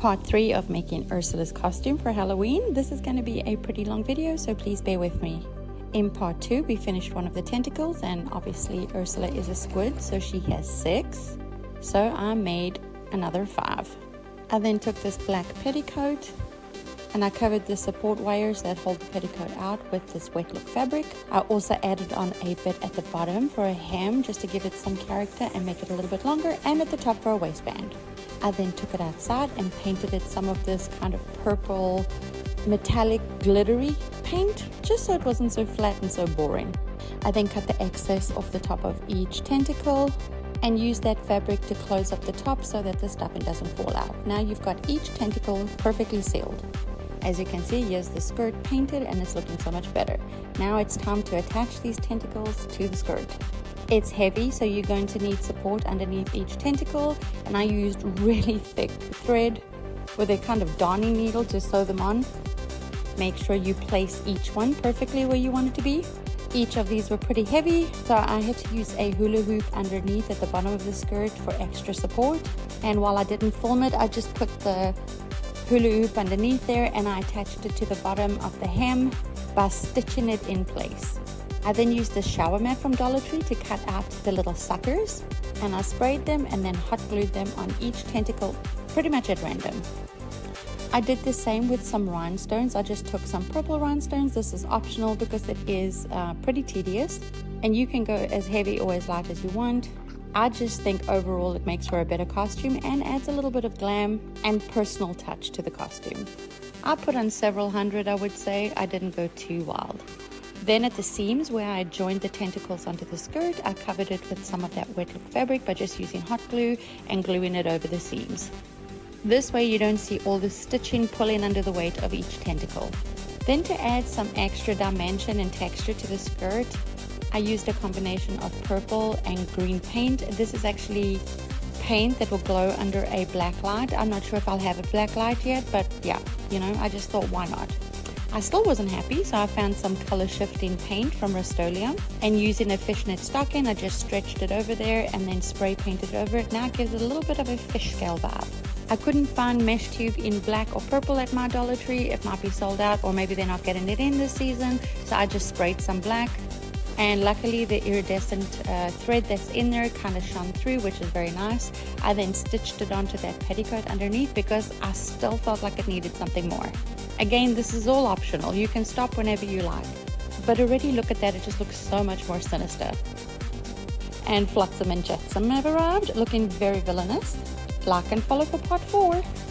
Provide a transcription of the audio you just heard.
Part 3 of making Ursula's costume for Halloween. This is going to be a pretty long video, so please bear with me. In part 2, we finished one of the tentacles, and obviously Ursula is a squid, so she has 6. So I made another 5. I then took this black petticoat and I covered the support wires that hold the petticoat out with this wet look fabric. I also added on a bit at the bottom for a hem just to give it some character and make it a little bit longer, and at the top for a waistband. I then took it outside and painted it some of this kind of purple metallic glittery paint, just so it wasn't so flat and so boring. I then cut the excess off the top of each tentacle and use that fabric to close up the top so that the stuffing doesn't fall out. Now you've got each tentacle perfectly sealed. As you can see, here's the skirt painted and it's looking so much better. Now it's time to attach these tentacles to the skirt. It's heavy, so you're going to need support underneath each tentacle, and I used really thick thread with a kind of darning needle to sew them on. Make sure you place each one perfectly where you want it to be. Each of these were pretty heavy, so I had to use a hula hoop underneath at the bottom of the skirt for extra support. And while I didn't film it, I just put the hula hoop underneath there and I attached it to the bottom of the hem by stitching it in place. I then used the shower mat from Dollar Tree to cut out the little suckers, and I sprayed them and then hot glued them on each tentacle pretty much at random. I did the same with some rhinestones. I just took some purple rhinestones. This is optional because it is pretty tedious, and you can go as heavy or as light as you want. I just think overall it makes for a better costume and adds a little bit of glam and personal touch to the costume. I put on several hundred, I would say. I didn't go too wild. Then at the seams where I joined the tentacles onto the skirt, I covered it with some of that wet look fabric by just using hot glue and gluing it over the seams. This way you don't see all the stitching pulling under the weight of each tentacle. Then to add some extra dimension and texture to the skirt, I used a combination of purple and green paint. This is actually paint that will glow under a black light. I'm not sure if I'll have a black light yet, but yeah, I just thought, why not? I still wasn't happy, so I found some color shifting paint from Rust-Oleum, and using a fishnet stocking, I just stretched it over there and then spray painted over it. Now it gives it a little bit of a fish scale vibe. I couldn't find mesh tube in black or purple at my Dollar Tree. It might be sold out, or maybe they're not getting it in this season, so I just sprayed some black. And luckily the iridescent thread that's in there kind of shone through, which is very nice. I then stitched it onto that petticoat underneath because I still felt like it needed something more. Again, this is all optional. You can stop whenever you like. But already look at that, it just looks so much more sinister. And Flotsam and Jetsam have arrived, looking very villainous. Like and follow for part 4.